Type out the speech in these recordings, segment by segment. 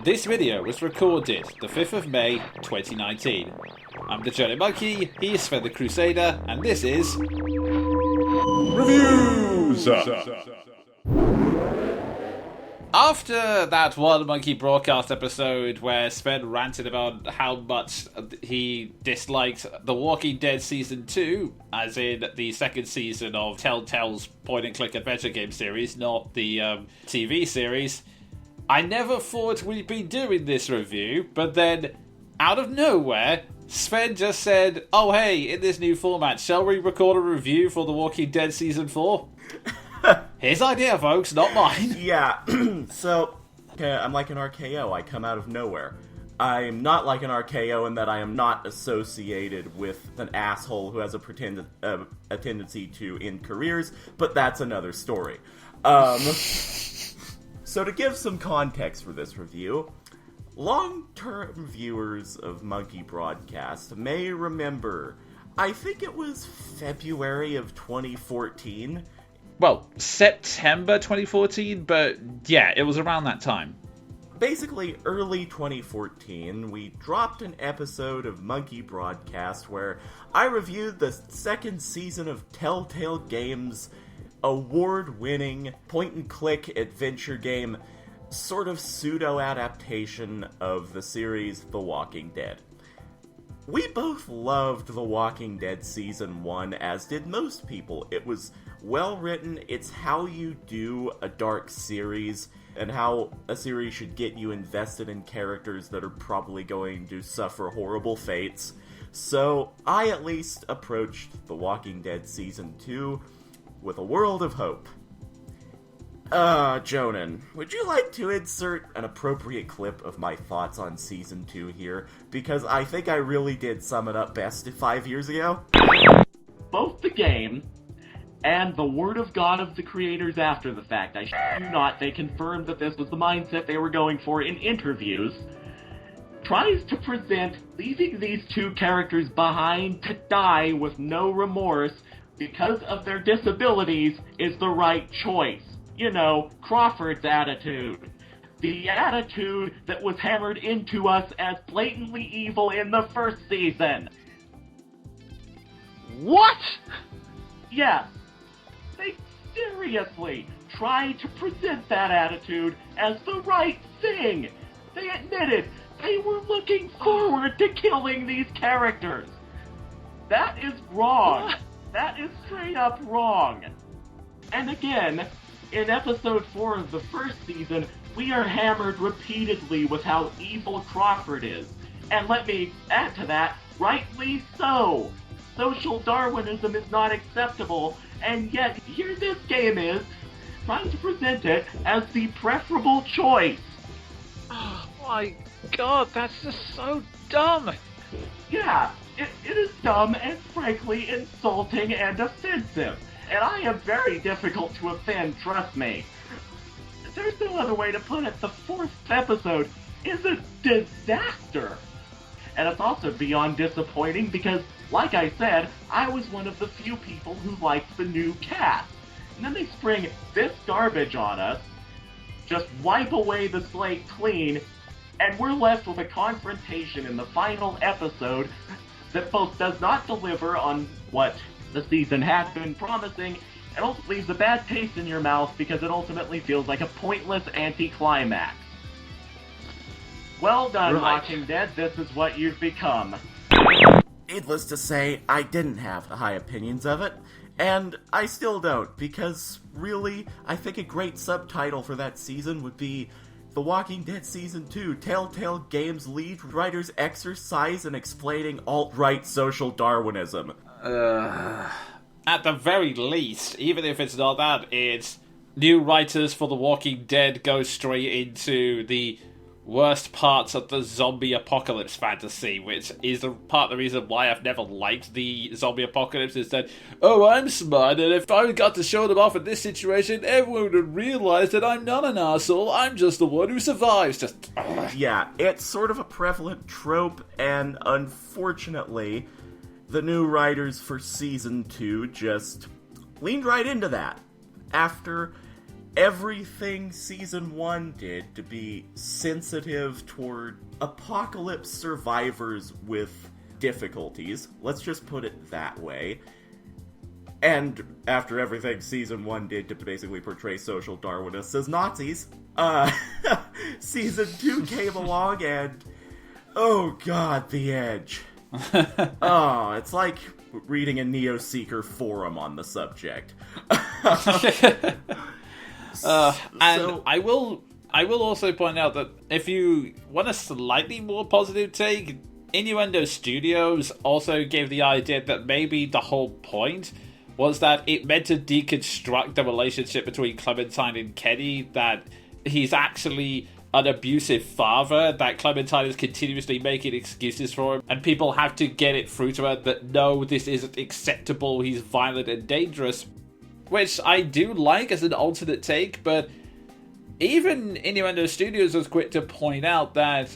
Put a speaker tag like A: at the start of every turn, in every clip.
A: This video was recorded the 5th of May 2019. I'm the Jonin Monkey, he's Sven the Crusader, and this is... Reviews! After that one Monkey Broadcast episode where Sven ranted about how much he disliked The Walking Dead Season 2, as in the second season of Teltale's point-and-click adventure game series, not the TV series, I never thought we'd be doing this review, but then, out of nowhere, Sven just said, oh hey, in this new format, shall we record a review for The Walking Dead Season 4? His idea, folks, not mine.
B: Yeah, so, I'm like an RKO, I come out of nowhere. I'm not like an RKO in that I am not associated with an asshole who has a tendency to end careers, but that's another story. So to give some context for this review, long-term viewers of Monkey Broadcast may remember, I think it was February of 2014.
A: Well, September 2014, but yeah, it was around that time.
B: Basically, early 2014, we dropped an episode of Monkey Broadcast where I reviewed the second season of Teltale Games' award-winning point-and-click adventure game, sort of pseudo-adaptation of the series The Walking Dead. We both loved The Walking Dead Season 1, as did most people. It was well-written, it's how you do a dark series, and how a series should get you invested in characters that are probably going to suffer horrible fates. So, I at least approached The Walking Dead Season 2 with a world of hope. Jonin, would you like to insert an appropriate clip of my thoughts on Season 2 here? Because I think I really did sum it up best 5 years ago.
C: Both the game and the word of God of the creators after the fact, I shit you not, they confirmed that this was the mindset they were going for in interviews, tries to present leaving these two characters behind to die with no remorse because of their disabilities is the right choice. You know, Crawford's attitude. The attitude that was hammered into us as blatantly evil in the first season. What? Yes. They seriously tried to present that attitude as the right thing. They admitted they were looking forward to killing these characters. That is wrong. That is straight up wrong. And again, in episode 4 of the first season, we are hammered repeatedly with how evil Crawford is. And let me add to that, rightly so. Social Darwinism is not acceptable, and yet here this game is, trying to present it as the preferable choice.
D: Oh my god, that's just so dumb!
C: Yeah, it is dumb and frankly insulting and offensive. And I am very difficult to offend, trust me. There's no other way to put it. The 4th episode is a disaster. And it's also beyond disappointing because, like I said, I was one of the few people who liked the new cast. And then they spring this garbage on us, just wipe away the slate clean, and we're left with a confrontation in the final episode that both does not deliver on what the season had been promising, and also leaves a bad taste in your mouth because it ultimately feels like a pointless anticlimax. Well done, Walking Dead, this is what you've become.
B: Needless to say, I didn't have high opinions of it, and I still don't, because really, I think a great subtitle for that season would be The Walking Dead Season 2, Telltale Games lead writers exercise in explaining alt-right social Darwinism.
A: At the very least, even if it's not that, it's new writers for The Walking Dead go straight into the worst parts of the zombie apocalypse fantasy, which is part of the reason why I've never liked the zombie apocalypse, is that, oh, I'm smart, and if I got to show them off in this situation, everyone would realize that I'm not an asshole, I'm just the one who survives. Just...
B: Yeah, it's sort of a prevalent trope, and unfortunately, the new writers for Season 2 just leaned right into that. After everything Season 1 did to be sensitive toward apocalypse survivors with difficulties. Let's just put it that way. And after everything Season 1 did to basically portray social Darwinists as Nazis, Season 2 came along and... oh god, the edge. Oh, it's like reading a Neo-Seeker forum on the subject.
A: I will also point out that if you want a slightly more positive take, Innuendo Studios also gave the idea that maybe the whole point was that it meant to deconstruct the relationship between Clementine and Kenny, that he's actually an abusive father, that Clementine is continuously making excuses for him, and people have to get it through to her that no, this isn't acceptable, he's violent and dangerous, which I do like as an alternate take, but even Innuendo Studios was quick to point out that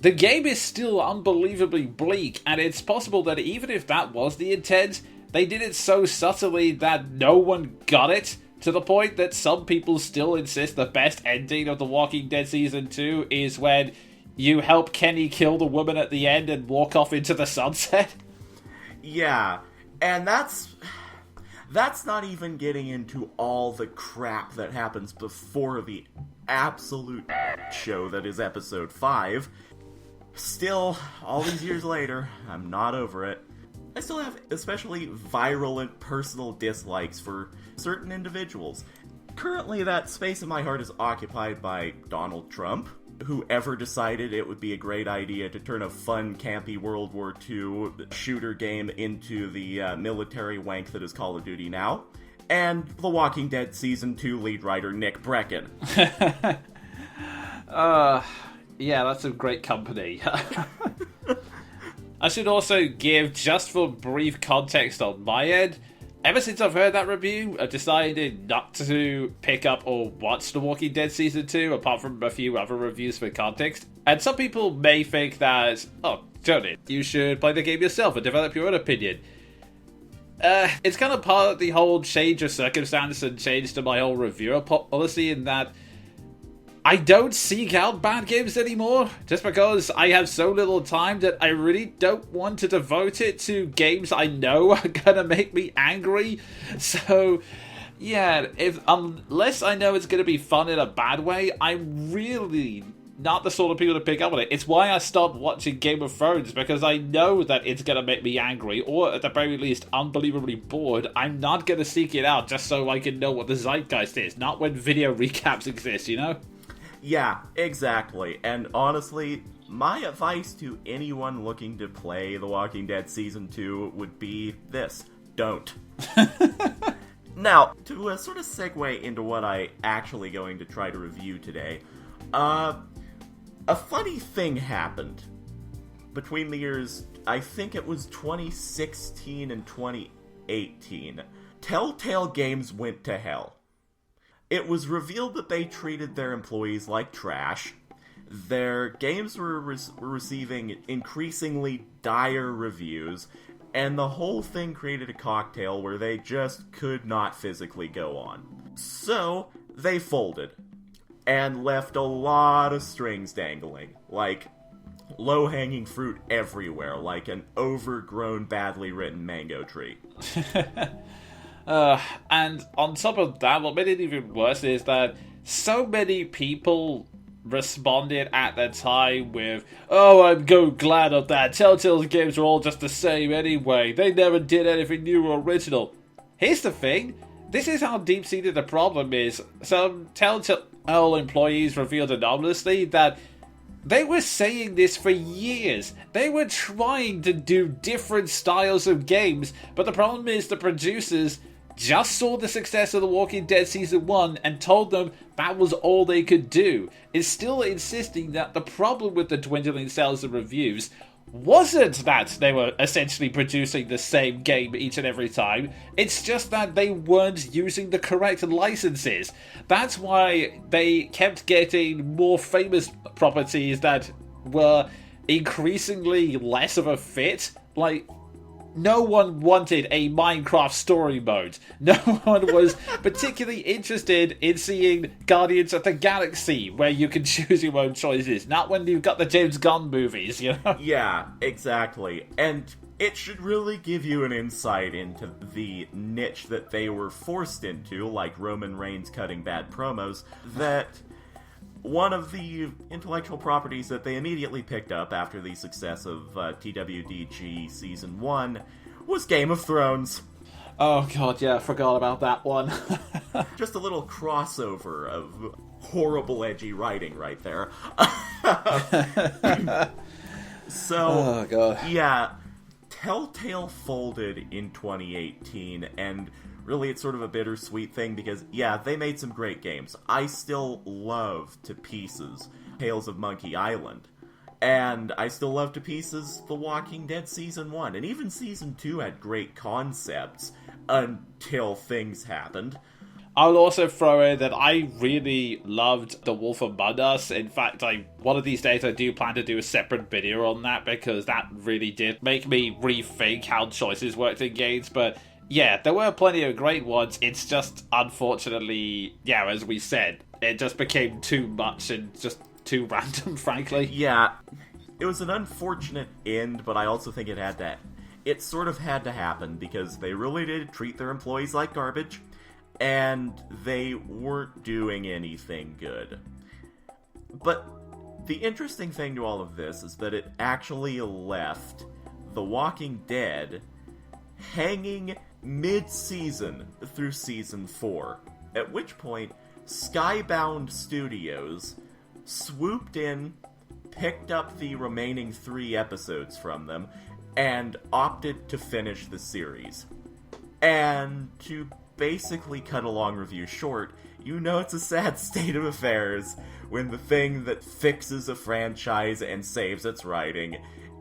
A: the game is still unbelievably bleak, and it's possible that even if that was the intent, they did it so subtly that no one got it, to the point that some people still insist the best ending of The Walking Dead Season 2 is when you help Kenny kill the woman at the end and walk off into the sunset.
B: Yeah, and that's not even getting into all the crap that happens before the absolute show that is Episode 5. Still, all these years later, I'm not over it. I still have especially virulent personal dislikes for certain individuals. Currently, that space in my heart is occupied by Donald Trump, whoever decided it would be a great idea to turn a fun, campy World War II shooter game into the military wank that is Call of Duty now, and The Walking Dead Season 2 lead writer Nick Brecken.
A: Yeah, that's a great company. I should also give, just for brief context on my end, ever since I've heard that review, I've decided not to pick up or watch The Walking Dead Season 2, apart from a few other reviews for context. And some people may think that, oh, Jonin, you should play the game yourself and develop your own opinion. It's kind of part of the whole change of circumstance and change to my whole reviewer policy in that I don't seek out bad games anymore, just because I have so little time that I really don't want to devote it to games I know are gonna make me angry. So, yeah, unless I know it's gonna be fun in a bad way, I'm really not the sort of people to pick up on it. It's why I stopped watching Game of Thrones, because I know that it's gonna make me angry, or at the very least, unbelievably bored. I'm not gonna seek it out just so I can know what the zeitgeist is, not when video recaps exist, you know?
B: Yeah, exactly. And honestly, my advice to anyone looking to play The Walking Dead Season 2 would be this: don't. Now, to sort of segue into what I actually going to try to review today, a funny thing happened between the years, I think it was 2016 and 2018. Teltale Games went to hell. It was revealed that they treated their employees like trash. Their games were receiving increasingly dire reviews, and the whole thing created a cocktail where they just could not physically go on. So, they folded, and left a lot of strings dangling, like low-hanging fruit everywhere, like an overgrown, badly written mango tree.
A: And on top of that, what made it even worse is that so many people responded at the time with, "Oh, I'm so glad of that. Telltale's games are all just the same anyway. They never did anything new or original." Here's the thing. This is how deep-seated the problem is. Some Telltale employees revealed anonymously that they were saying this for years. They were trying to do different styles of games, but the problem is the producers just saw the success of The Walking Dead Season 1 and told them that was all they could do. It's still insisting that the problem with the dwindling sales and reviews wasn't that they were essentially producing the same game each and every time. It's just that they weren't using the correct licenses. That's why they kept getting more famous properties that were increasingly less of a fit. Like, no one wanted a Minecraft story mode. No one was particularly interested in seeing Guardians of the Galaxy, where you can choose your own choices. Not when you've got the James Gunn movies, you know?
B: Yeah, exactly. And it should really give you an insight into the niche that they were forced into, like Roman Reigns cutting bad promos, that one of the intellectual properties that they immediately picked up after the success of TWDG Season 1 was Game of Thrones.
A: Oh god, yeah, I forgot about that one.
B: Just a little crossover of horrible edgy writing right there. So,
A: oh god.
B: Yeah, Teltale folded in 2018, and really it's sort of a bittersweet thing because, yeah, they made some great games. I still love to pieces Tales of Monkey Island, and I still love to pieces The Walking Dead Season 1, and even Season 2 had great concepts until things happened.
A: I'll also throw in that I really loved The Wolf Among Us. In fact, one of these days I do plan to do a separate video on that, because that really did make me rethink how choices worked in games. But yeah, there were plenty of great ones. It's just, unfortunately, yeah, as we said, it just became too much and just too random, frankly.
B: Yeah, it was an unfortunate end, but I also think it sort of had to happen, because they really did treat their employees like garbage. And they weren't doing anything good. But the interesting thing to all of this is that it actually left The Walking Dead hanging mid-season through Season 4. At which point, Skybound Studios swooped in, picked up the remaining 3 episodes from them, and opted to finish the series. And to basically cut a long review short, you know it's a sad state of affairs when the thing that fixes a franchise and saves its writing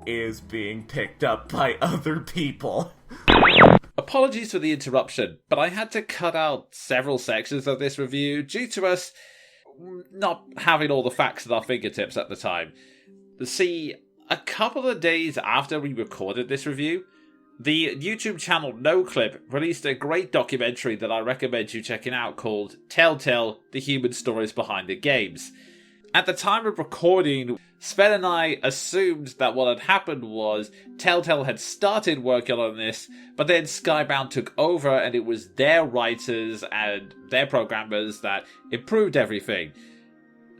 B: is being picked up by other people.
A: Apologies for the interruption, but I had to cut out several sections of this review due to us not having all the facts at our fingertips at the time. See, a couple of days after we recorded this review, the YouTube channel NoClip released a great documentary that I recommend you checking out called Teltale, The Human Stories Behind the Games. At the time of recording, Sven and I assumed that what had happened was Teltale had started working on this, but then Skybound took over and it was their writers and their programmers that improved everything.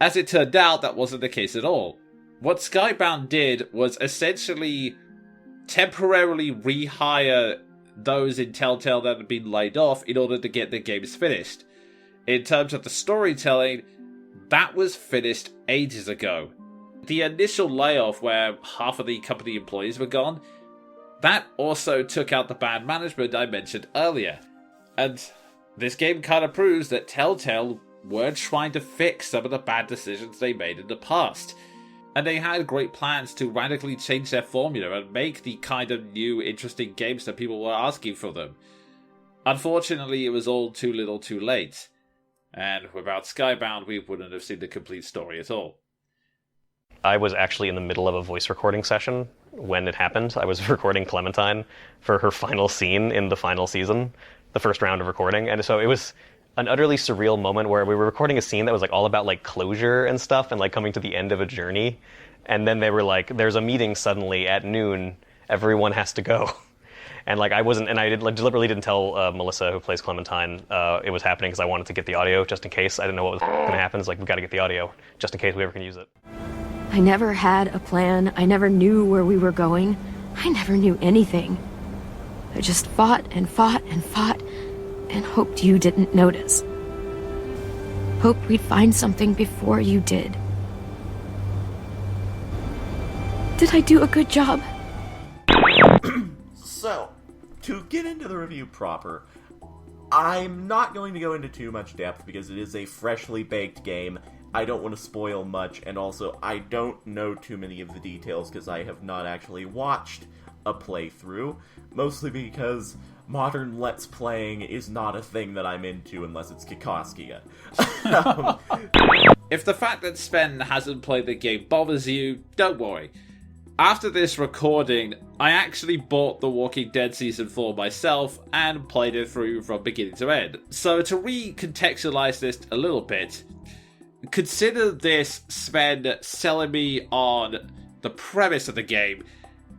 A: As it turned out, that wasn't the case at all. What Skybound did was essentially temporarily rehire those in Teltale that had been laid off in order to get the games finished. In terms of the storytelling, that was finished ages ago. The initial layoff where half of the company employees were gone, that also took out the bad management I mentioned earlier. And this game kind of proves that Teltale were trying to fix some of the bad decisions they made in the past. And they had great plans to radically change their formula and make the kind of new, interesting games that people were asking for them. Unfortunately, it was all too little too late. And without Skybound, we wouldn't have seen the complete story at all.
E: I was actually in the middle of a voice recording session when it happened. I was recording Clementine for her final scene in the final season, the first round of recording. And so it was an utterly surreal moment where we were recording a scene that was all about closure and stuff and coming to the end of a journey. And then they were like, there's a meeting suddenly at noon. Everyone has to go. And I deliberately didn't tell Melissa, who plays Clementine, it was happening because I wanted to get the audio just in case. I didn't know what was going to happen. It's we've got to get the audio just in case we ever can use it.
F: I never had a plan. I never knew where we were going. I never knew anything. I just fought and fought and fought and hoped you didn't notice. Hoped we'd find something before you did. Did I do a good job?
B: So, to get into the review proper, I'm not going to go into too much depth because it is a freshly baked game. I don't want to spoil much, and also I don't know too many of the details because I have not actually watched a playthrough, mostly because modern Let's Playing is not a thing that I'm into unless it's Kikoskia.
A: If the fact that Sven hasn't played the game bothers you, don't worry. After this recording, I actually bought The Walking Dead Season 4 myself and played it through from beginning to end. So to recontextualize this a little bit, consider this Sven selling me on the premise of the game,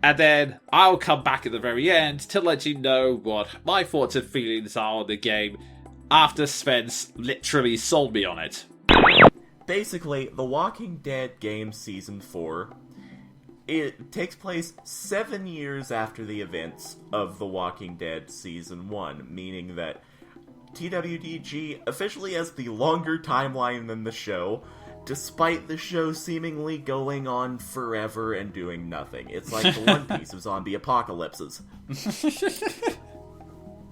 A: and then I'll come back at the very end to let you know what my thoughts and feelings are on the game after Sven's literally sold me on it.
B: Basically, The Walking Dead game Season 4, it takes place 7 years after the events of The Walking Dead Season 1, meaning that TWDG officially has the longer timeline than the show, despite the show seemingly going on forever and doing nothing. It's like the One Piece of zombie apocalypses.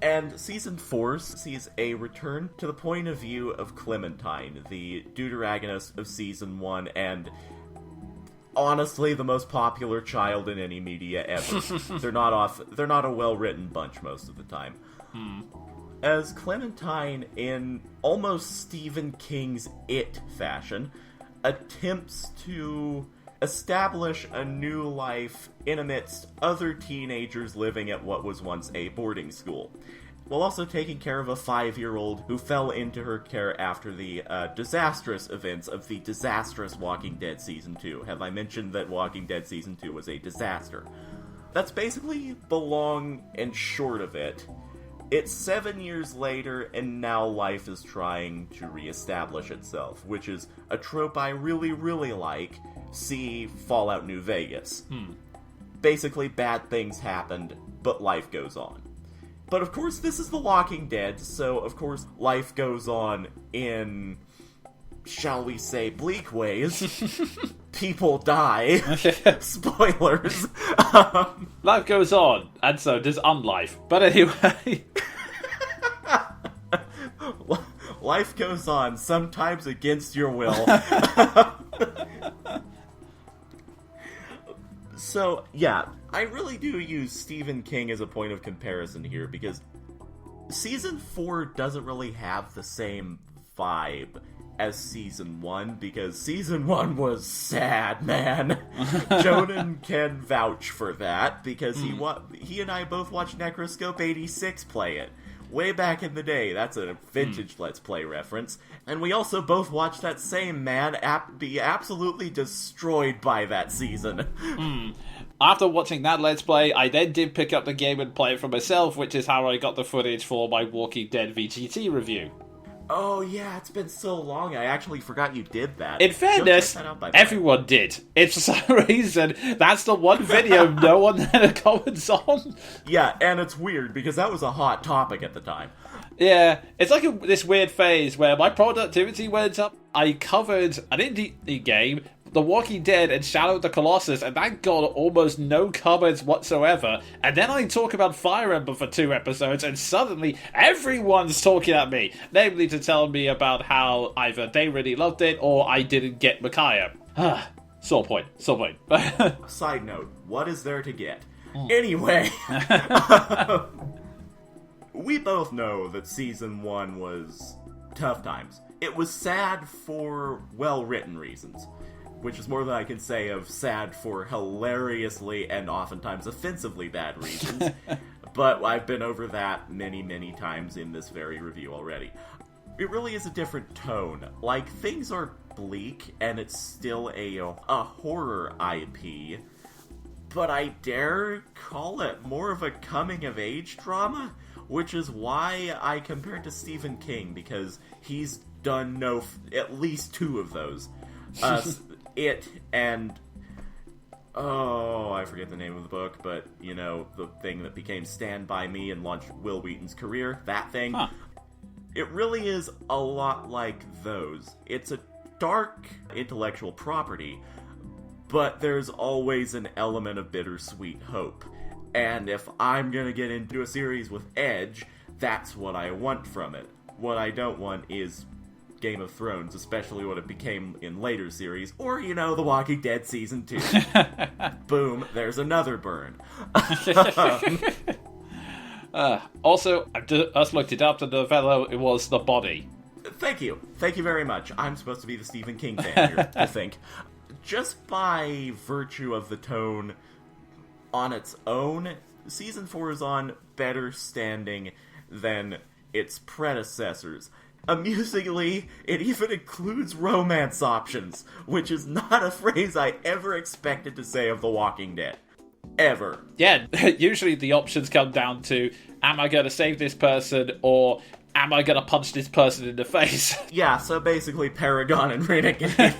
B: And Season 4 sees a return to the point of view of Clementine, the deuteragonist of Season 1, and honestly the most popular child in any media ever. They're not a well-written bunch most of the time. As Clementine, in almost Stephen King's It fashion, attempts to establish a new life in amidst other teenagers living at what was once a boarding school, while also taking care of a 5-year-old who fell into her care after the disastrous events of the disastrous Walking Dead Season 2. Have I mentioned that Walking Dead Season 2 was a disaster? That's basically the long and short of it. It's 7 years later, and now life is trying to reestablish itself, which is a trope I really, really like. See Fallout New Vegas. Basically, bad things happened, but life goes on. But of course, this is The Walking Dead, so of course, life goes on in, shall we say, bleak ways. People die. Spoilers.
A: Life goes on, and so does unlife. But anyway...
B: Life goes on, sometimes against your will. So, yeah, I really do use Stephen King as a point of comparison here, because Season 4 doesn't really have the same vibe as Season 1, because Season 1 was sad, man. Jonin can vouch for that, because he and I both watched Necroscope 86 play it. Way back in the day. That's a vintage Let's Play reference. And we also both watched that same man be absolutely destroyed by that season.
A: After watching that Let's Play, I then did pick up the game and play it for myself, which is how I got the footage for my Walking Dead VGT review.
B: Oh yeah, it's been so long, I actually forgot you did that.
A: In fairness, everyone did. It's for some reason, that's the one video no one ever comments on.
B: Yeah, and it's weird, because that was a hot topic at the time.
A: Yeah, it's like this weird phase where my productivity went up. I covered an indie game, The Walking Dead and Shadow of the Colossus, and that got almost no comments whatsoever. And then I talk about Fire Emblem for 2 episodes, and suddenly everyone's talking at me. Namely to tell me about how either they really loved it, or I didn't get Micaiah. Sore point.
B: Side note, what is there to get? Anyway, we both know that Season 1 was tough times. It was sad for well-written reasons, which is more than I can say of sad for hilariously and oftentimes offensively bad reasons. But I've been over that many, many times in this very review already. It really is a different tone. Like, things are bleak, and it's still a horror IP, but I dare call it more of a coming-of-age drama, which is why I compared to Stephen King, because he's done at least 2 of those. It and... oh, I forget the name of the book, but, you know, the thing that became Stand By Me and launched Will Wheaton's career, that thing.
A: Huh.
B: It really is a lot like those. It's a dark intellectual property, but there's always an element of bittersweet hope. And if I'm gonna get into a series with Edge, that's what I want from it. What I don't want is Game of Thrones, especially what it became in later series, or, you know, The Walking Dead Season 2. Boom, there's another burn.
A: Also, I just looked it up, the novella, it was The Body.
B: Thank you very much. I'm supposed to be the Stephen King fan here, I think. just by virtue of the tone on its own, Season 4 is on better standing than its predecessors. Amusingly, it even includes romance options, which is not a phrase I ever expected to say of The Walking Dead. Ever.
A: Yeah, usually the options come down to, am I going to save this person, or am I going to punch this person in the face?
B: Yeah, so basically Paragon and Renegade.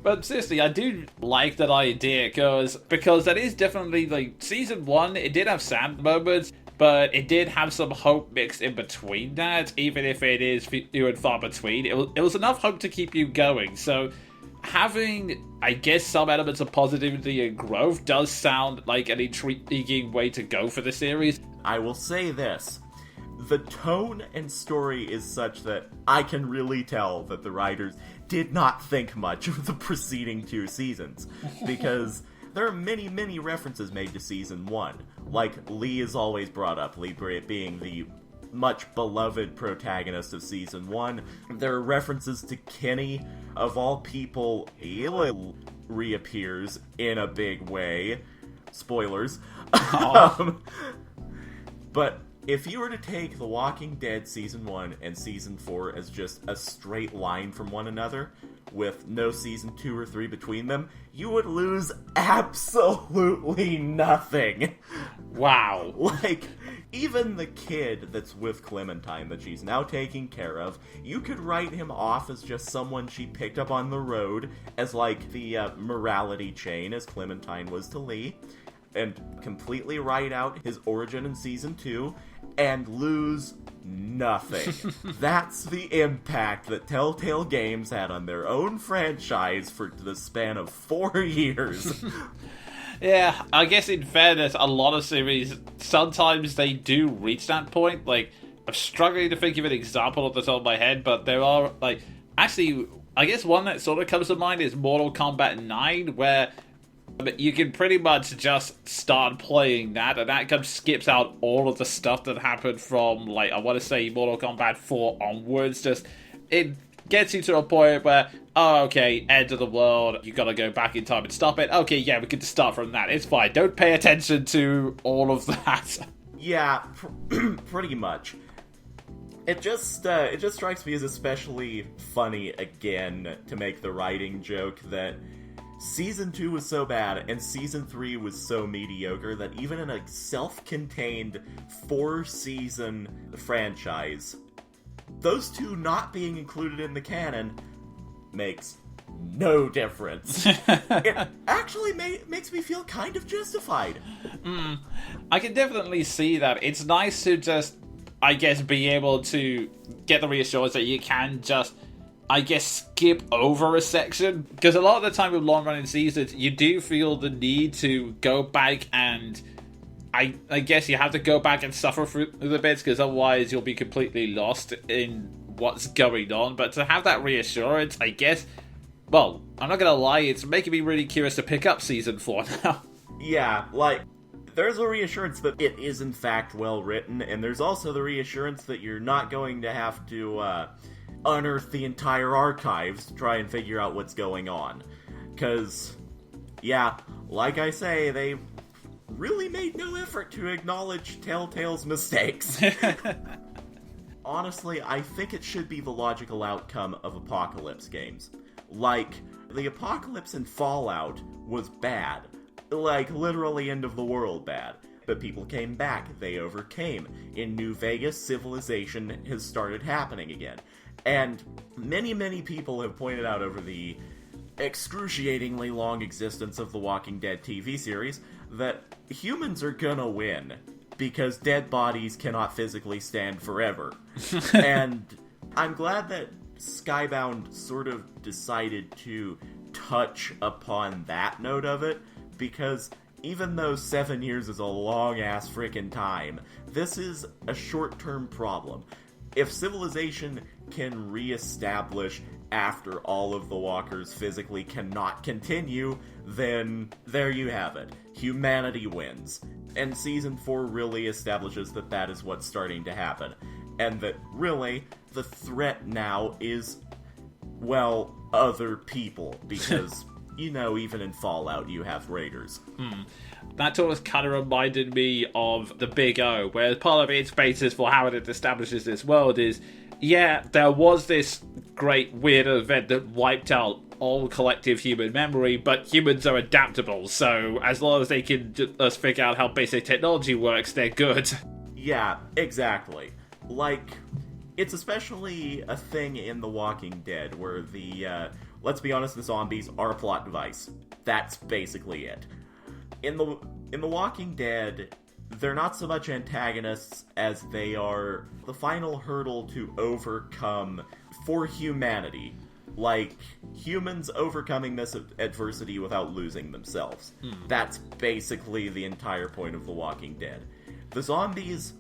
A: But seriously, I do like that idea, because that is definitely, like, Season 1, it did have sad moments, but it did have some hope mixed in between that, even if it is few and far between. It was enough hope to keep you going, so having, I guess, some elements of positivity and growth does sound like an intriguing way to go for the series.
B: I will say this. The tone and story is such that I can really tell that the writers did not think much of the preceding 2 seasons, because there are many, many references made to Season 1. Like, Lee is always brought up, Lee being the much beloved protagonist of Season 1. There are references to Kenny. Of all people, Eli reappears in a big way. Spoilers. But if you were to take The Walking Dead Season 1 and Season 4 as just a straight line from one another, with no Season 2 or 3 between them, you would lose absolutely nothing.
A: Wow.
B: Like, even the kid that's with Clementine that she's now taking care of, you could write him off as just someone she picked up on the road, as like the morality chain as Clementine was to Lee, and completely write out his origin in Season 2, and lose nothing. That's the impact that Telltale Games had on their own franchise for the span of 4 years.
A: Yeah, I guess in fairness, a lot of series, sometimes they do reach that point. Like, I'm struggling to think of an example off the top of my head, but there are, like, actually, I guess one that sort of comes to mind is Mortal Kombat 9, where you can pretty much just start playing that, and that kind of skips out all of the stuff that happened from, like, I want to say Mortal Kombat 4 onwards. Just, it gets you to a point where, oh, okay, end of the world, you gotta go back in time and stop it. Okay, yeah, we can just start from that. It's fine. Don't pay attention to all of that.
B: Yeah, pretty much. It just strikes me as especially funny, again, to make the writing joke that Season 2 was so bad, and Season 3 was so mediocre that even in a self-contained 4-season franchise, those 2 not being included in the canon makes no difference. It actually makes me feel kind of justified.
A: I can definitely see that. It's nice to just, I guess, be able to get the reassurance that you can just, I guess, skip over a section. Because a lot of the time with long-running seasons, you do feel the need to go back and, I guess you have to go back and suffer through the bits, because otherwise you'll be completely lost in what's going on. But to have that reassurance, I guess, well, I'm not gonna lie, it's making me really curious to pick up Season 4 now.
B: Yeah, like, there's a reassurance that it is in fact well written, and there's also the reassurance that you're not going to have to unearth the entire archives to try and figure out what's going on. Because, yeah, like I say, they really made no effort to acknowledge Telltale's mistakes. Honestly, I think it should be the logical outcome of Apocalypse games. Like, the Apocalypse in Fallout was bad. Like, literally end of the world bad. But people came back, they overcame. In New Vegas, civilization has started happening again. And many, many people have pointed out over the excruciatingly long existence of the Walking Dead TV series that humans are gonna win, because dead bodies cannot physically stand forever. And I'm glad that Skybound sort of decided to touch upon that note of it, because even though 7 years is a long-ass frickin' time, this is a short-term problem. If civilization can re-establish after all of the walkers physically cannot continue, then there you have it. Humanity wins. And Season 4 really establishes that that is what's starting to happen. And that, really, the threat now is, well, other people, because, you know, even in Fallout you have raiders.
A: That always kind of reminded me of the Big O, where part of its basis for how it establishes this world is, yeah, there was this great weird event that wiped out all collective human memory, but humans are adaptable, so as long as they can just figure out how basic technology works, they're good.
B: Yeah, exactly. Like, it's especially a thing in The Walking Dead, where let's be honest, the zombies are a plot device. That's basically it. In The Walking Dead, they're not so much antagonists as they are the final hurdle to overcome for humanity. Like, humans overcoming this adversity without losing themselves. That's basically the entire point of The Walking Dead. The zombies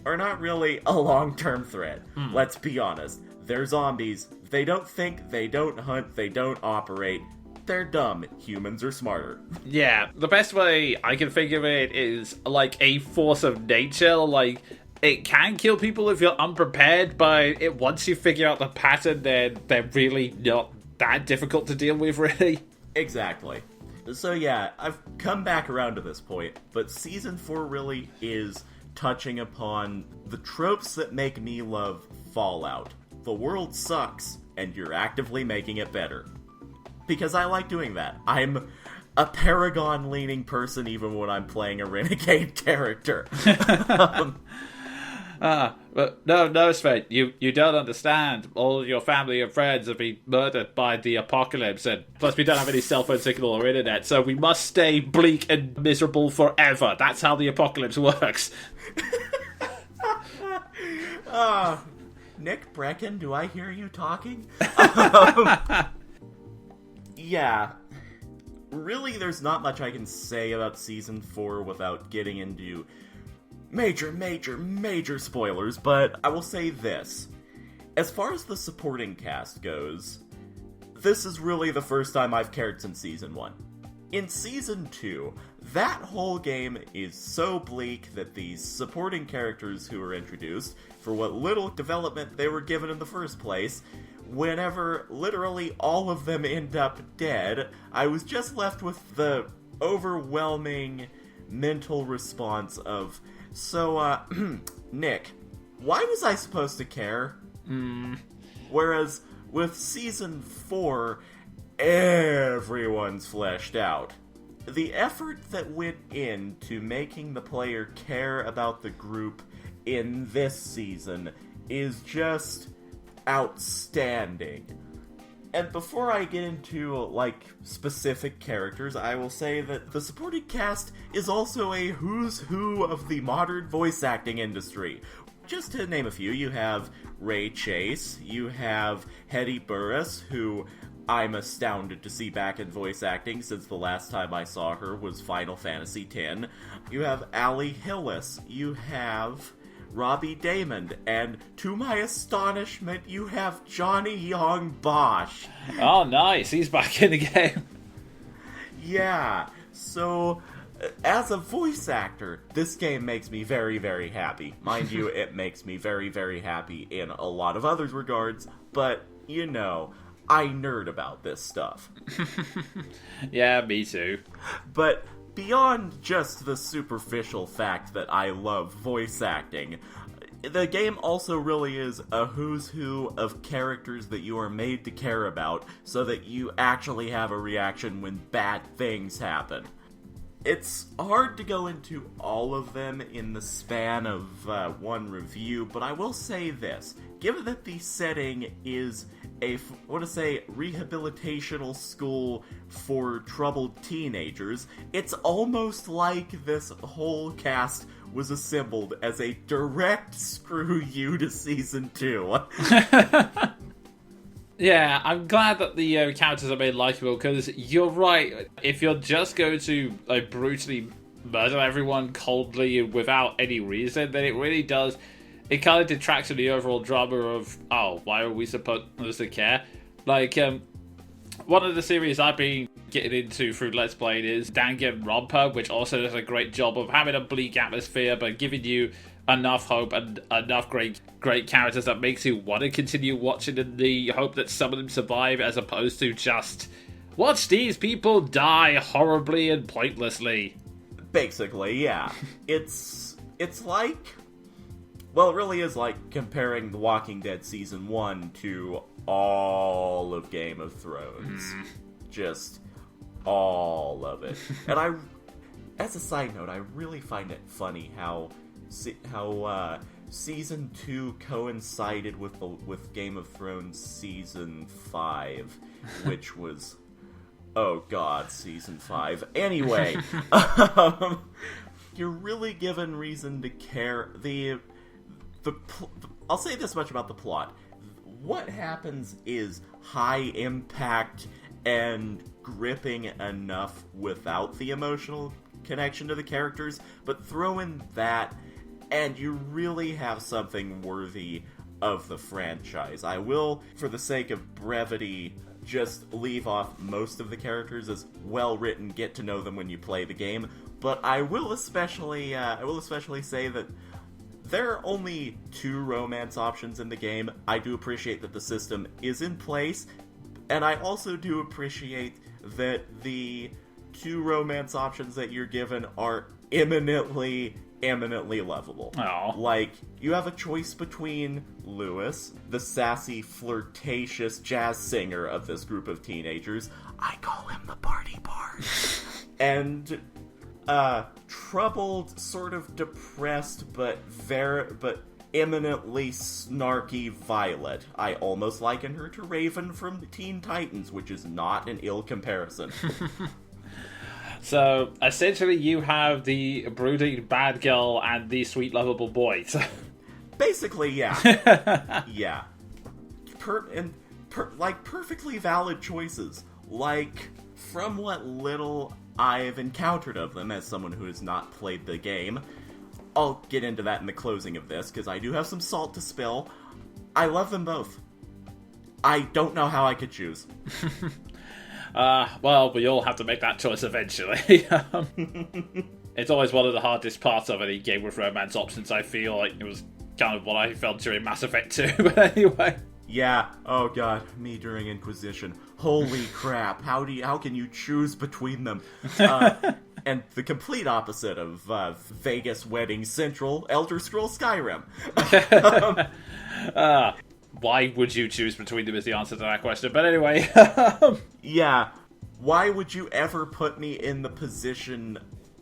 B: are not really a long-term threat. Let's be honest. They're zombies. They don't think, they don't hunt, they don't operate. They're dumb. Humans are smarter.
A: Yeah, the best way I can think of it is like a force of nature. Like, it can kill people if you're unprepared, but once you figure out the pattern, then they're really not that difficult to deal with, really.
B: Exactly. So yeah, I've come back around to this point, but Season 4 really is touching upon the tropes that make me love Fallout. The world sucks, and you're actively making it better. Because I like doing that. I'm a Paragon-leaning person even when I'm playing a renegade character.
A: But no, Sven, you don't understand. All of your family and friends have been murdered by the apocalypse, and plus we don't have any cell phone signal or internet, so we must stay bleak and miserable forever. That's how the apocalypse works.
B: Nick Brecken, do I hear you talking? Yeah. Really, there's not much I can say about Season 4 without getting into major spoilers, but I will say this. As far as the supporting cast goes, this is really the first time I've cared since Season 1. In Season 2, that whole game is so bleak that these supporting characters who were introduced, for what little development they were given in the first place, whenever literally all of them end up dead, I was just left with the overwhelming mental response of, so, Nick, why was I supposed to care? Whereas with Season 4, everyone's fleshed out. The effort that went into making the player care about the group in this season is just outstanding. And before I get into, like, specific characters, I will say that the supporting cast is also a who's who of the modern voice acting industry. Just to name a few, you have Ray Chase, you have Hetty Burris, who I'm astounded to see back in voice acting since the last time I saw her was Final Fantasy X. You have Allie Hillis, you have Robbie Damon, and to my astonishment, you have Johnny Young Bosch.
A: Oh, nice. He's back in the game.
B: Yeah, so as a voice actor, this game makes me very, very happy. Mind you, it makes me very, very happy in a lot of other regards, but, you know, I nerd about this stuff.
A: Yeah, me too.
B: But beyond just the superficial fact that I love voice acting, the game also really is a who's who of characters that you are made to care about so that you actually have a reaction when bad things happen. It's hard to go into all of them in the span of one review, but I will say this. Given that the setting is a, rehabilitational school for troubled teenagers, it's almost like this whole cast was assembled as a direct screw you to Season 2.
A: Yeah, I'm glad that the characters are made likable, because you're right. If you're just going to brutally murder everyone coldly without any reason, then it really does. It kind of detracts from the overall drama of, oh, why are we supposed to care? Like, one of the series I've been getting into through Let's Play is Danganronpa, which also does a great job of having a bleak atmosphere, but giving you enough hope and enough great characters that makes you want to continue watching in the hope that some of them survive, as opposed to just watch these people die horribly and pointlessly.
B: Basically, yeah. It's like... Well, it really is like comparing The Walking Dead Season 1 to all of Game of Thrones. Just all of it. And as a side note, I really find it funny how Season 2 coincided with Game of Thrones Season 5, which was... Oh god, Season 5. Anyway, you're really given reason to care. I'll say this much about the plot. What happens is high impact and gripping enough without the emotional connection to the characters, but throw in that and you really have something worthy of the franchise. I will, for the sake of brevity, just leave off most of the characters as well written, get to know them when you play the game, but I will especially say that there are only 2 romance options in the game. I do appreciate that the system is in place, and I also do appreciate that the 2 romance options that you're given are eminently lovable.
A: Aww.
B: Like, you have a choice between Lewis, the sassy, flirtatious jazz singer of this group of teenagers. I call him the party bard. And troubled, sort of depressed, but eminently snarky Violet. I almost liken her to Raven from the Teen Titans, which is not an ill comparison.
A: So, essentially, you have the brooding bad girl and the sweet, lovable boy. So.
B: Basically, yeah. Yeah. Perfectly valid choices. Like, from what little I've encountered of them as someone who has not played the game, I'll get into that in the closing of this, because I do have some salt to spill. I love them both. I don't know how I could choose.
A: Well, we all have to make that choice eventually. It's always one of the hardest parts of any game with romance options, I feel. Like, it was kind of what I felt during Mass Effect 2, but anyway.
B: Yeah, oh god, me during Inquisition. Holy crap, how can you choose between them? And the complete opposite of Vegas Wedding Central, Elder Scrolls Skyrim.
A: Why would you choose between them is the answer to that question, but anyway.
B: Yeah, why would you ever put me in the position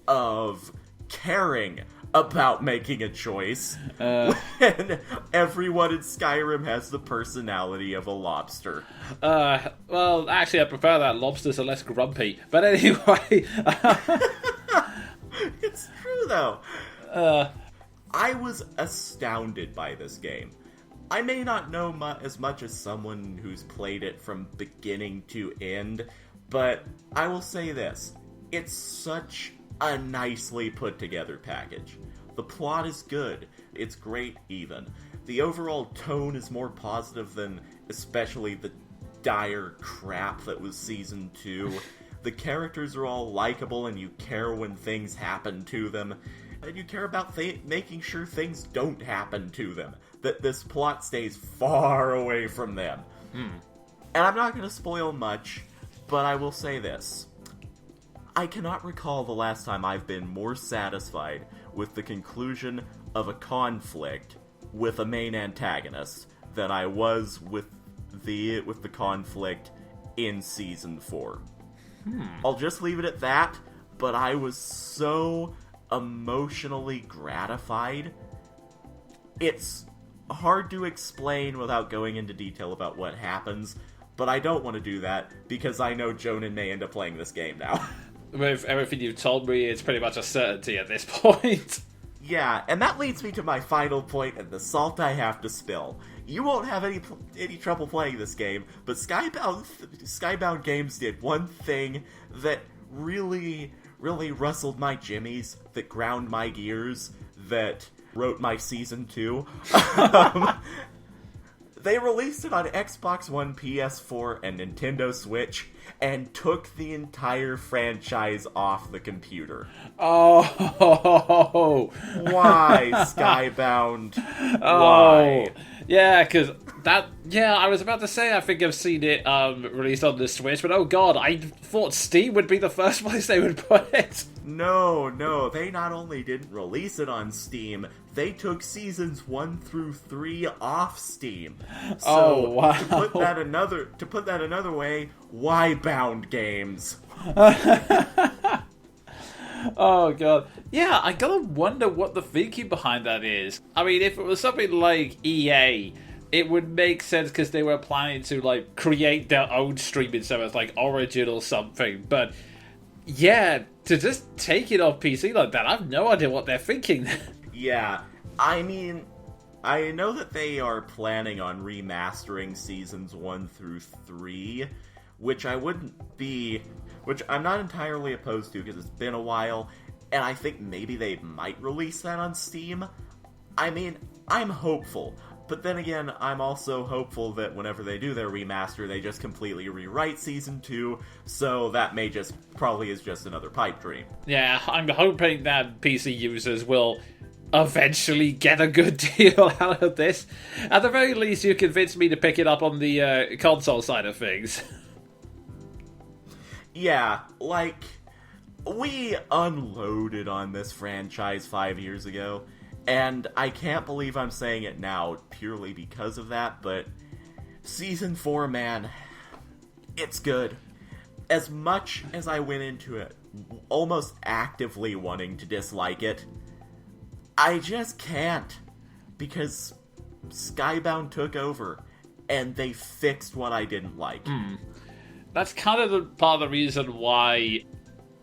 B: of caring about making a choice when everyone in Skyrim has the personality of a lobster?
A: Well, actually, I prefer that. Lobsters are less grumpy. But anyway.
B: It's true, though. I was astounded by this game. I may not know as much as someone who's played it from beginning to end, but I will say this. It's such a nicely put together package. The plot is good. It's great, even. The overall tone is more positive than especially the dire crap that was Season 2. The characters are all likable and you care when things happen to them. And you care about making sure things don't happen to them. That this plot stays far away from them. And I'm not going to spoil much, but I will say this. I cannot recall the last time I've been more satisfied with the conclusion of a conflict with a main antagonist than I was with the conflict in Season 4. I'll just leave it at that, but I was so emotionally gratified. It's hard to explain without going into detail about what happens, but I don't want to do that because I know Jonin may end up playing this game now.
A: With everything you've told me, it's pretty much a certainty at this point.
B: Yeah, and that leads me to my final point and the salt I have to spill. You won't have any trouble playing this game, but Skybound Games did one thing that really rustled my jimmies, that ground my gears, that wrote my Season 2. They released it on Xbox One, PS4, and Nintendo Switch, and took the entire franchise off the computer.
A: Oh!
B: Why, Skybound?
A: Oh!
B: Why?
A: Yeah, because I was about to say, I think I've seen it released on the Switch, but oh god, I thought Steam would be the first place they would put it.
B: No, they not only didn't release it on Steam, they took seasons 1 through 3 off Steam. So,
A: oh, wow.
B: to put that another way, why Bound Games?
A: Oh god. Yeah, I gotta wonder what the thinking behind that is. I mean, if it was something like EA, it would make sense because they were planning to, like, create their own streaming service, like Origin or something. But, yeah, to just take it off PC like that, I have no idea what they're thinking.
B: Yeah, I mean, I know that they are planning on remastering seasons 1 through 3, which I'm not entirely opposed to because it's been a while, and I think maybe they might release that on Steam. I mean, I'm hopeful, but then again, I'm also hopeful that whenever they do their remaster, they just completely rewrite Season 2, so that probably is just another pipe dream.
A: Yeah, I'm hoping that PC users will eventually get a good deal out of this. At the very least, you convinced me to pick it up on the console side of things.
B: Yeah, like, we unloaded on this franchise 5 years ago, and I can't believe I'm saying it now purely because of that, but Season 4, man, it's good. As much as I went into it almost actively wanting to dislike it, I just can't, because Skybound took over, and they fixed what I didn't like.
A: That's kind of the part of the reason why,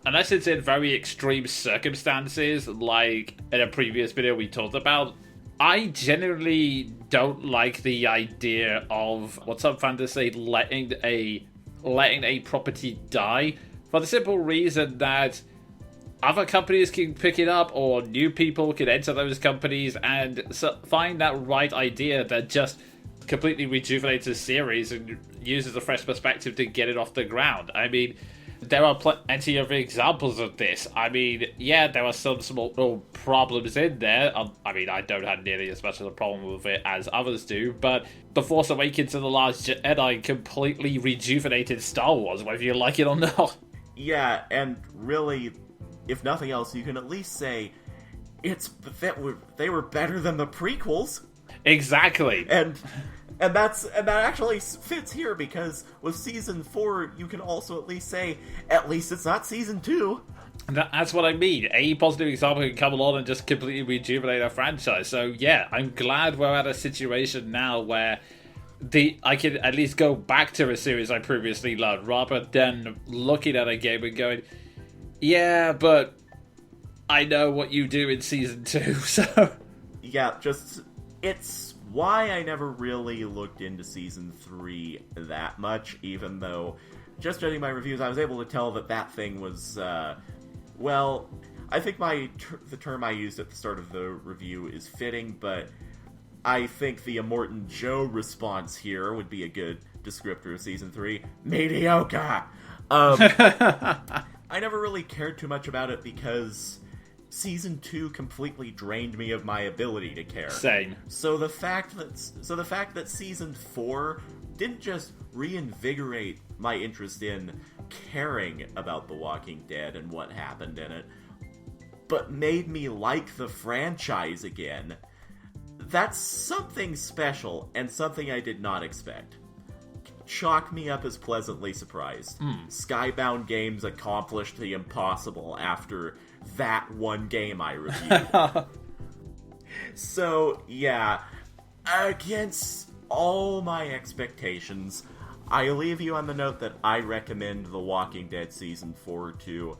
A: unless it's in very extreme circumstances, like in a previous video we talked about, I generally don't like the idea of what some fans say letting a property die, for the simple reason that other companies can pick it up, or new people can enter those companies and find that right idea that just completely rejuvenates a series and uses a fresh perspective to get it off the ground. I mean, there are plenty of examples of this. I mean, yeah, there are some small problems in there. I mean, I don't have nearly as much of a problem with it as others do, but The Force Awakens and The Last Jedi completely rejuvenated Star Wars, whether you like it or not. Yeah,
B: and really, if nothing else, you can at least say they were better than the prequels.
A: Exactly.
B: And that actually fits here, because with Season 4, you can also at least say, at least it's not Season 2.
A: That's what I mean. A positive example can come along and just completely rejuvenate a franchise. So yeah, I'm glad we're at a situation now where I can at least go back to a series I previously loved, rather than looking at a game and going, yeah, but I know what you do in Season 2, so...
B: Yeah, it's why I never really looked into Season 3 that much, even though, just judging my reviews, I was able to tell that thing was, well, I think the term I used at the start of the review is fitting, but I think the Immortan Joe response here would be a good descriptor of Season 3. Mediocre! I never really cared too much about it because Season 2 completely drained me of my ability to care.
A: Same.
B: So the fact that Season 4 didn't just reinvigorate my interest in caring about The Walking Dead and what happened in it, but made me like the franchise again, that's something special and something I did not expect. Chalk me up as pleasantly surprised. Skybound Games accomplished the impossible after that one game I reviewed. So, yeah, against all my expectations, I leave you on the note that I recommend The Walking Dead Season 4 to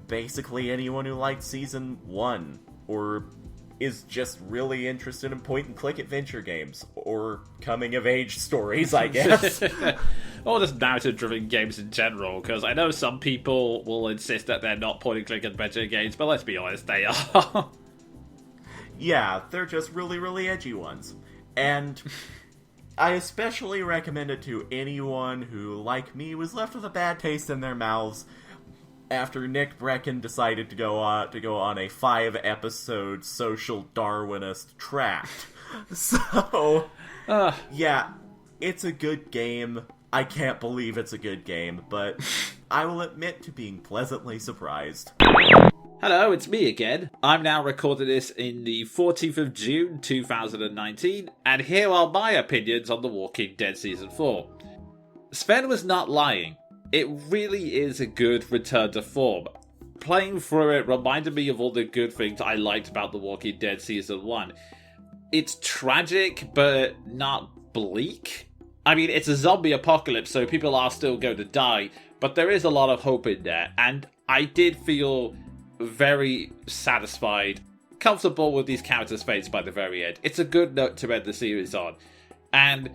B: basically anyone who liked Season 1, or is just really interested in point-and-click adventure games, or coming-of-age stories, I guess.
A: Or just narrative-driven games in general, because I know some people will insist that they're not point-and-click adventure games, but let's be honest, they are.
B: Yeah, they're just really, really edgy ones. And I especially recommend it to anyone who, like me, was left with a bad taste in their mouths after Nick Brecken decided to go on a 5-episode social Darwinist tract. So, yeah, it's a good game. I can't believe it's a good game, but I will admit to being pleasantly surprised.
A: Hello, it's me again. I'm now recording this in the 14th of June 2019, and here are my opinions on The Walking Dead Season 4. Sven was not lying. It really is a good return to form. Playing through it reminded me of all the good things I liked about The Walking Dead Season 1. It's tragic, but not bleak. I mean, it's a zombie apocalypse, so people are still going to die, but there is a lot of hope in there, and I did feel very satisfied, comfortable with these characters' fates by the very end. It's a good note to end the series on. And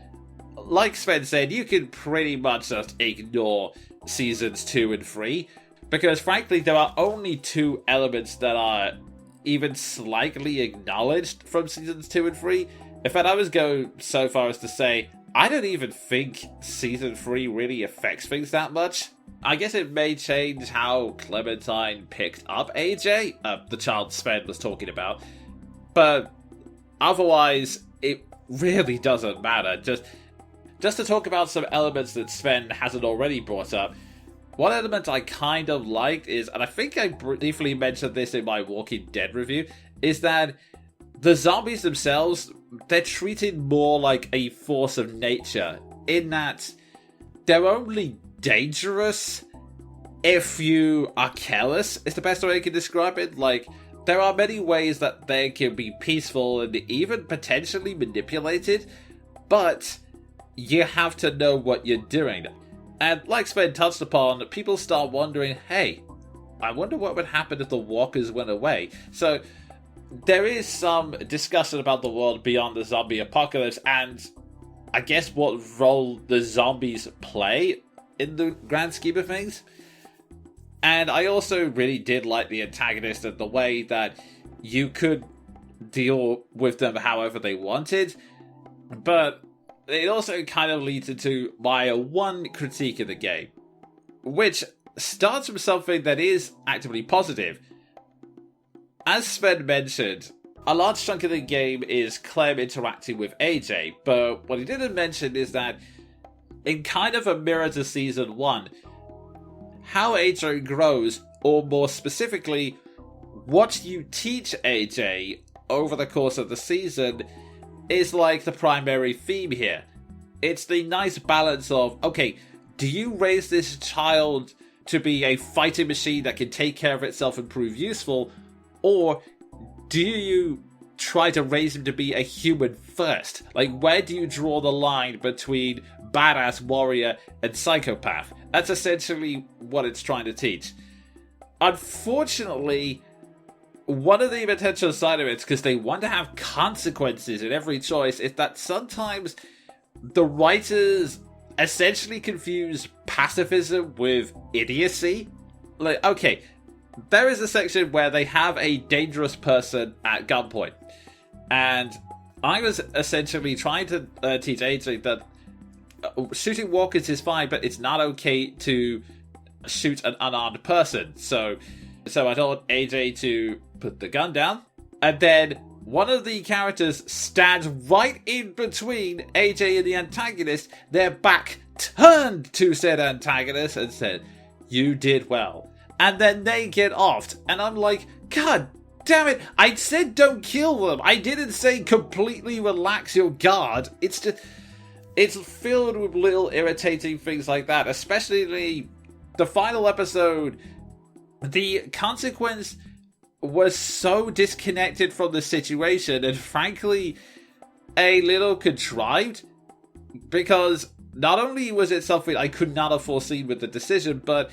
A: like Sven said, you can pretty much just ignore seasons 2 and 3, because frankly there are only 2 elements that are even slightly acknowledged from seasons 2 and 3. In fact, I was going so far as to say, I don't even think season 3 really affects things that much. I guess it may change how Clementine picked up AJ, the child Sven was talking about, but otherwise, it really doesn't matter. Just to talk about some elements that Sven hasn't already brought up, one element I kind of liked is, and I think I briefly mentioned this in my Walking Dead review, is that the zombies themselves, they're treated more like a force of nature, in that they're only dangerous if you are careless, is the best way I can describe it. Like, there are many ways that they can be peaceful and even potentially manipulated, but you have to know what you're doing. And like Sven touched upon, people start wondering, hey, I wonder what would happen if the walkers went away. So there is some discussion about the world beyond the zombie apocalypse, and I guess what role the zombies play in the grand scheme of things. And I also really did like the antagonist and the way that you could deal with them however they wanted. But it also kind of leads into my one critique of the game, which starts from something that is actively positive. As Sven mentioned, a large chunk of the game is Clem interacting with AJ, but what he didn't mention is that in kind of a mirror to Season 1, how AJ grows, or more specifically, what you teach AJ over the course of the season, is like the primary theme here. It's the nice balance of, okay, do you raise this child to be a fighting machine that can take care of itself and prove useful, or do you try to raise him to be a human first? Like, where do you draw the line between badass warrior and psychopath? That's essentially what it's trying to teach. Unfortunately, one of the potential side effects, because they want to have consequences in every choice, is that sometimes the writers essentially confuse pacifism with idiocy. Like, okay, there is a section where they have a dangerous person at gunpoint, and I was essentially trying to teach AJ that shooting walkers is fine, but it's not okay to shoot an unarmed person. So I told AJ to put the gun down, and then one of the characters stands right in between AJ and the antagonist, their back turned to said antagonist, and said, "You did well." And then they get offed, and I'm like, God damn it, I said don't kill them. I didn't say completely relax your guard. It's just, it's filled with little irritating things like that, especially the final episode. The consequence was so disconnected from the situation, and frankly, a little contrived, because not only was it something I could not have foreseen with the decision, but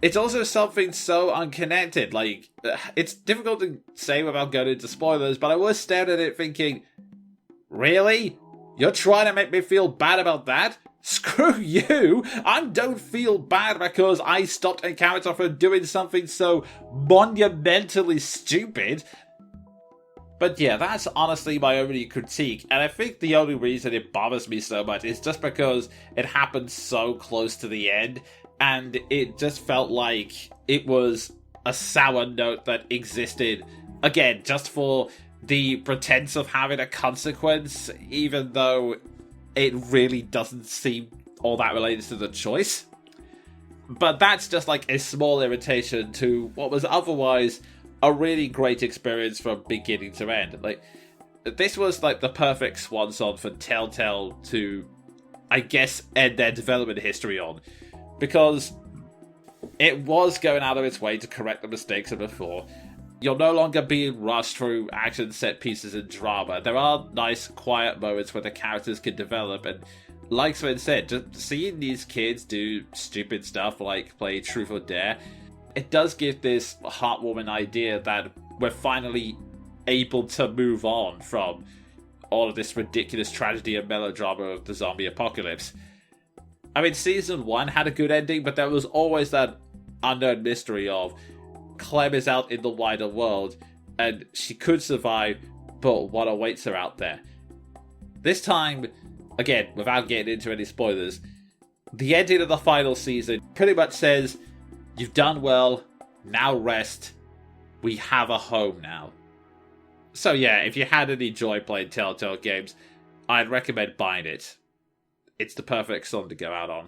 A: it's also something so unconnected. Like, it's difficult to say without going into spoilers, but I was staring at it thinking, really? You're trying to make me feel bad about that? Screw you! I don't feel bad because I stopped a character from doing something so monumentally stupid. But yeah, that's honestly my only critique, and I think the only reason it bothers me so much is just because it happened so close to the end, and it just felt like it was a sour note that existed, again, just for the pretense of having a consequence, even though it really doesn't seem all that related to the choice. But that's just like a small irritation to what was otherwise a really great experience from beginning to end. Like, this was like the perfect swan song for Teltale to, I guess, end their development history on, because it was going out of its way to correct the mistakes of before. You're no longer being rushed through action set pieces and drama. There are nice, quiet moments where the characters can develop, and like Sven said, just seeing these kids do stupid stuff like play Truth or Dare, it does give this heartwarming idea that we're finally able to move on from all of this ridiculous tragedy and melodrama of the zombie apocalypse. I mean, season 1 had a good ending, but there was always that unknown mystery of Clem is out in the wider world, and she could survive, but what awaits her out there? This time, again, without getting into any spoilers, the ending of the final season pretty much says, you've done well, now rest, we have a home now. So yeah, if you had any joy playing Telltale games, I'd recommend buying it. It's the perfect song to go out on.